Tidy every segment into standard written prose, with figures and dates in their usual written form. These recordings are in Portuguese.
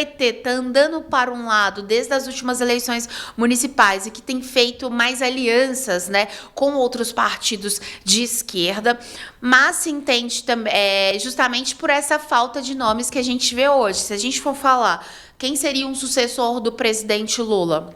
PT está andando para um lado desde as últimas eleições municipais e que tem feito mais alianças, né, com outros partidos de esquerda, mas se entende também justamente por essa falta de nomes que a gente vê hoje. Se a gente for falar quem seria um sucessor do presidente Lula,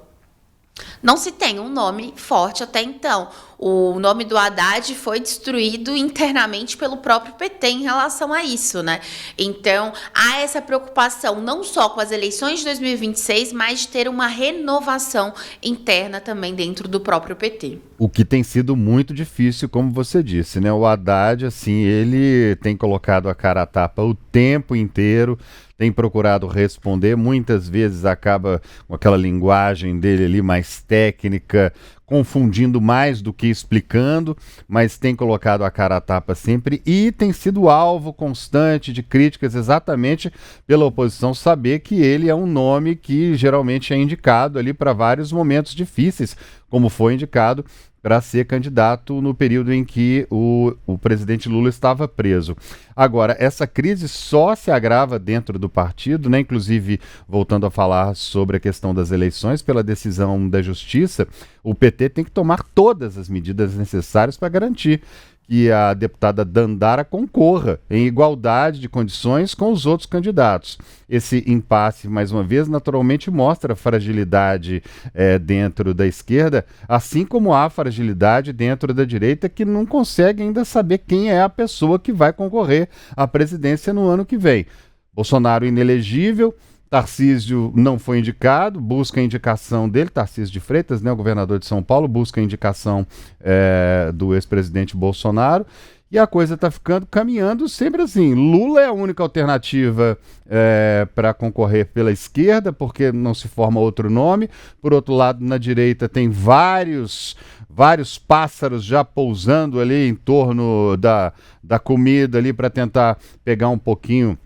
não se tem um nome forte até então. O nome do Haddad foi destruído internamente pelo próprio PT em relação a isso, né? Então, há essa preocupação não só com as eleições de 2026, mas de ter uma renovação interna também dentro do próprio PT. O que tem sido muito difícil, como você disse, né? O Haddad, assim, ele tem colocado a cara a tapa o tempo inteiro, tem procurado responder, muitas vezes acaba com aquela linguagem dele ali mais técnica, confundindo mais do que explicando, mas tem colocado a cara a tapa sempre e tem sido alvo constante de críticas exatamente pela oposição saber que ele é um nome que geralmente é indicado ali para vários momentos difíceis, como foi indicado para ser candidato no período em que o presidente Lula estava preso. Agora, essa crise só se agrava dentro do partido, né? Inclusive, voltando a falar sobre a questão das eleições, pela decisão da Justiça, o PT tem que tomar todas as medidas necessárias para garantir que a deputada Dandara concorra em igualdade de condições com os outros candidatos. Esse impasse, mais uma vez, naturalmente mostra a fragilidade dentro da esquerda, assim como há fragilidade dentro da direita, que não consegue ainda saber quem é a pessoa que vai concorrer à presidência no ano que vem. Bolsonaro inelegível, Tarcísio não foi indicado, busca a indicação dele, Tarcísio de Freitas, né, o governador de São Paulo, busca a indicação do ex-presidente Bolsonaro, e a coisa está caminhando sempre assim. Lula é a única alternativa para concorrer pela esquerda, porque não se forma outro nome. Por outro lado, na direita tem vários pássaros já pousando ali em torno da comida ali para tentar pegar um pouquinho,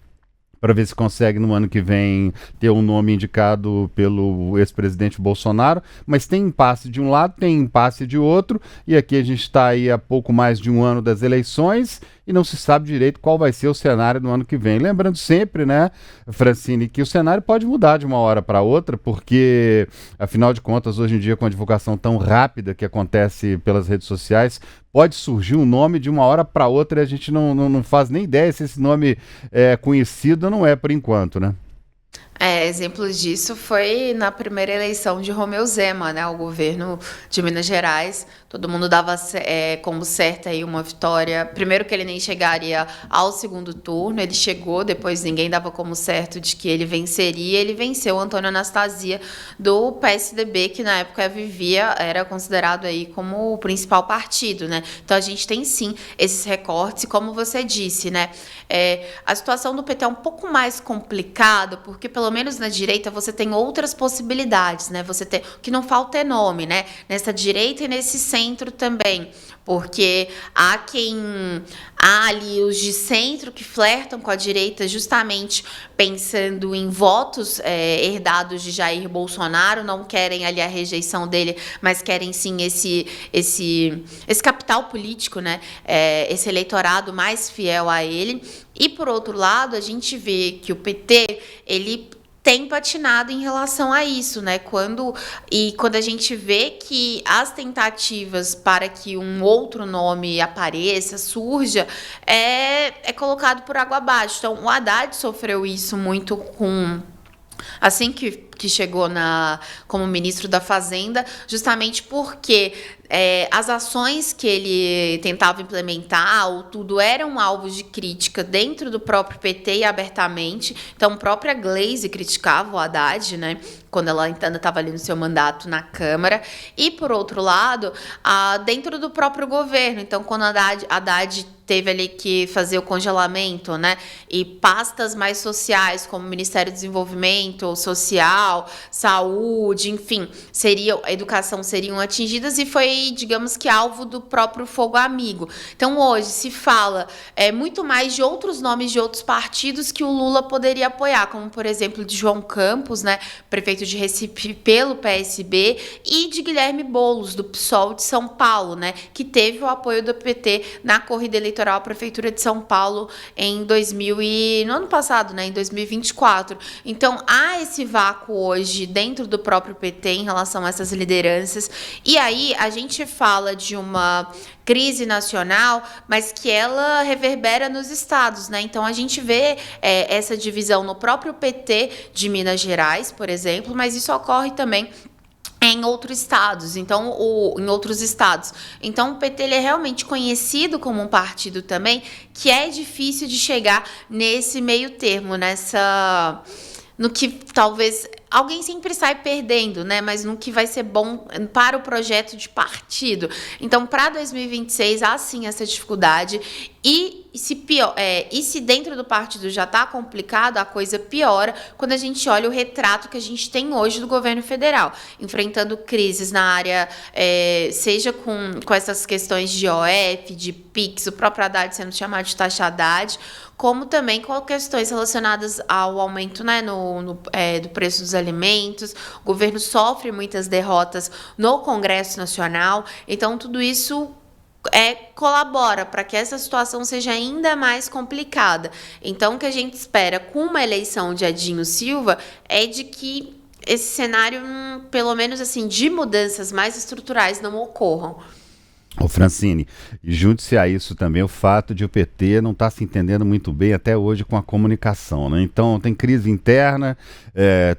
para ver se consegue no ano que vem ter um nome indicado pelo ex-presidente Bolsonaro, mas tem impasse de um lado, tem impasse de outro, e aqui a gente está aí há pouco mais de um ano das eleições e não se sabe direito qual vai ser o cenário no ano que vem. Lembrando sempre, né, Francine, que o cenário pode mudar de uma hora para outra, porque, afinal de contas, hoje em dia, com a divulgação tão rápida que acontece pelas redes sociais, pode surgir um nome de uma hora para outra e a gente não faz nem ideia se esse nome é conhecido ou não é por enquanto, né? Exemplo disso foi na primeira eleição de Romeu Zema, né? O governo de Minas Gerais, todo mundo dava como certa aí uma vitória. Primeiro que ele nem chegaria ao segundo turno, ele chegou, depois ninguém dava como certo de que ele venceria. Ele venceu o Antônio Anastasia do PSDB, que na época era considerado aí como o principal partido, né? Então a gente tem sim esses recortes, e como você disse, né? A situação do PT é um pouco mais complicada, porque pelo menos na direita você tem outras possibilidades, né? Você tem, o que não falta é nome, né? Nessa direita e nesse centro também, porque há ali os de centro que flertam com a direita justamente pensando em votos herdados de Jair Bolsonaro, não querem ali a rejeição dele, mas querem sim esse capital político, né? Esse eleitorado mais fiel a ele. E, por outro lado, a gente vê que o PT, ele tem patinado em relação a isso, né? Quando a gente vê que as tentativas para que um outro nome apareça, surja, é colocado por água abaixo. Então, o Haddad sofreu isso muito assim que chegou como ministro da Fazenda, justamente porque as ações que ele tentava implementar, tudo eram alvos de crítica dentro do próprio PT e abertamente. Então, a própria Glaze criticava o Haddad, né, quando ela ainda estava ali no seu mandato na Câmara. E, por outro lado, dentro do próprio governo. Então, quando Haddad teve ali que fazer o congelamento, né, e pastas mais sociais, como o Ministério do Desenvolvimento Social, social, saúde, enfim, a educação seriam atingidas e foi, digamos que, alvo do próprio Fogo Amigo. Então, hoje se fala muito mais de outros nomes de outros partidos que o Lula poderia apoiar, como, por exemplo, de João Campos, né, prefeito de Recife pelo PSB, e de Guilherme Boulos, do PSOL de São Paulo, né, que teve o apoio do PT na corrida eleitoral à Prefeitura de São Paulo no ano passado, né, em 2024. Então, há esse vácuo hoje dentro do próprio PT em relação a essas lideranças. E aí, a gente fala de uma crise nacional, mas que ela reverbera nos estados, né? Então, a gente vê essa divisão no próprio PT de Minas Gerais, por exemplo, mas isso ocorre também em outros estados. Então, o PT ele é realmente conhecido como um partido também que é difícil de chegar nesse meio termo, no que talvez alguém sempre sai perdendo, né? Mas no que vai ser bom para o projeto de partido. Então, para 2026, há sim essa dificuldade. E se dentro do partido já está complicado, a coisa piora quando a gente olha o retrato que a gente tem hoje do governo federal, enfrentando crises na área, seja com essas questões de IOF, de PIX, o próprio Haddad sendo chamado de taxa Haddad, como também com questões relacionadas ao aumento, né, do preço dos alimentos. O governo sofre muitas derrotas no Congresso Nacional, então tudo isso colabora para que essa situação seja ainda mais complicada. Então, o que a gente espera com uma eleição de Edinho Silva é de que esse cenário, pelo menos assim, de mudanças mais estruturais não ocorram. Ô Francine, e junte-se a isso também o fato de o PT não estar se entendendo muito bem até hoje com a comunicação, né? Então tem crise interna,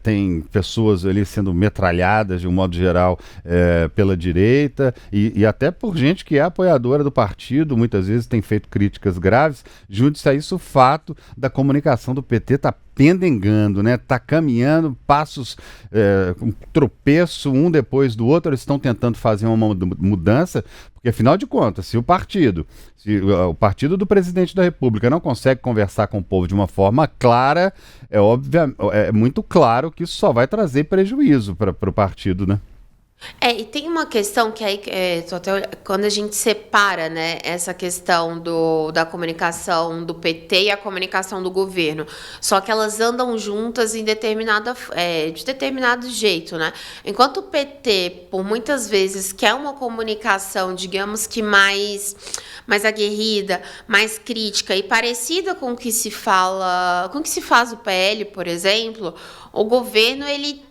tem pessoas ali sendo metralhadas de um modo geral pela direita e até por gente que é apoiadora do partido, muitas vezes tem feito críticas graves. Junte-se a isso o fato da comunicação do PT estar pendengando, né? Tá caminhando, passos, um tropeço um depois do outro. Eles estão tentando fazer uma mudança, porque afinal de contas, se o partido do presidente da República não consegue conversar com o povo de uma forma clara, é muito claro que isso só vai trazer prejuízo para o partido, né? E tem uma questão que aí, quando a gente separa, né, essa questão da comunicação do PT e a comunicação do governo, só que elas andam juntas de determinado jeito, né? Enquanto o PT, por muitas vezes, quer uma comunicação, digamos que mais aguerrida, mais crítica e parecida com o que se fala, com o que se faz o PL, por exemplo, o governo, ele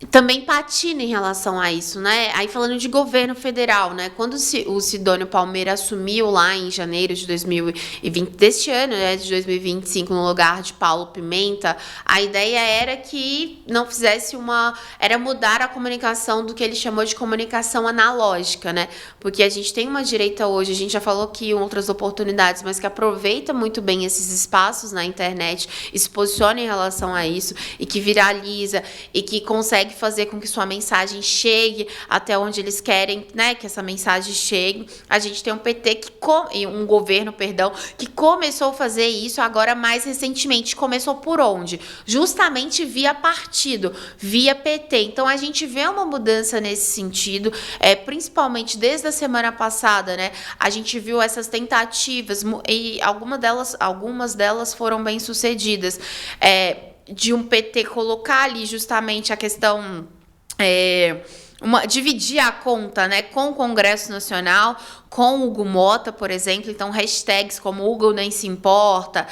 também patina em relação a isso, né? Aí falando de governo federal, né? Quando o Sidônio Palmeira assumiu lá em janeiro de 2020, deste ano, né, de 2025, no lugar de Paulo Pimenta, a ideia era que não fizesse era mudar a comunicação do que ele chamou de comunicação analógica, né? Porque a gente tem uma direita hoje, a gente já falou aqui em outras oportunidades, mas que aproveita muito bem esses espaços na internet e se posiciona em relação a isso e que viraliza e que consegue fazer com que sua mensagem chegue até onde eles querem, né, que essa mensagem chegue. A gente tem um um governo, que começou a fazer isso agora mais recentemente. Começou por onde? Justamente via partido, via PT. Então a gente vê uma mudança nesse sentido, principalmente desde a semana passada, né? A gente viu essas tentativas e algumas delas foram bem sucedidas. De um PT colocar ali justamente a questão, dividir a conta, né, com o Congresso Nacional, com Hugo Mota, por exemplo. Então, hashtags como Hugo nem se importa,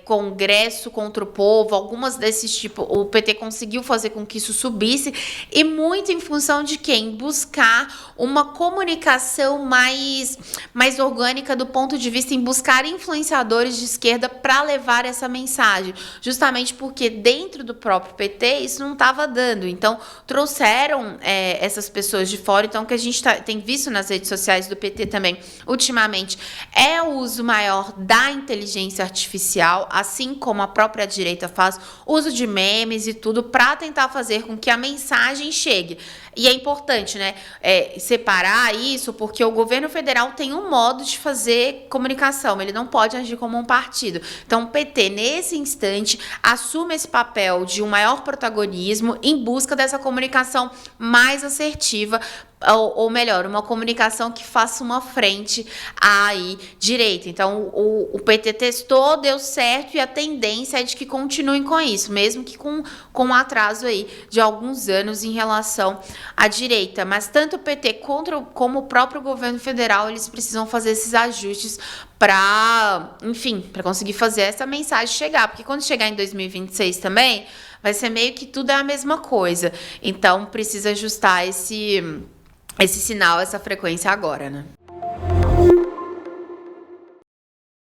Congresso contra o povo, algumas desses tipos, o PT conseguiu fazer com que isso subisse, e muito em função de quem? Buscar uma comunicação mais orgânica do ponto de vista em buscar influenciadores de esquerda para levar essa mensagem, justamente porque dentro do próprio PT isso não estava dando. Então, trouxeram essas pessoas de fora. Então, o que a gente tem visto nas redes sociais do PT PT também, ultimamente, é o uso maior da inteligência artificial, assim como a própria direita faz, uso de memes e tudo, para tentar fazer com que a mensagem chegue. E é importante, né, separar isso, porque o governo federal tem um modo de fazer comunicação, ele não pode agir como um partido. Então, o PT, nesse instante, assume esse papel de um maior protagonismo em busca dessa comunicação mais assertiva, ou melhor, uma comunicação que faça uma frente à direita. Então, o PT testou, deu certo, e a tendência é de que continuem com isso, mesmo que com um atraso aí de alguns anos em relação à direita. Mas tanto o PT como o próprio governo federal, eles precisam fazer esses ajustes para, enfim, para conseguir fazer essa mensagem chegar. Porque quando chegar em 2026 também, vai ser meio que tudo é a mesma coisa. Então, precisa ajustar esse sinal, essa frequência agora, né?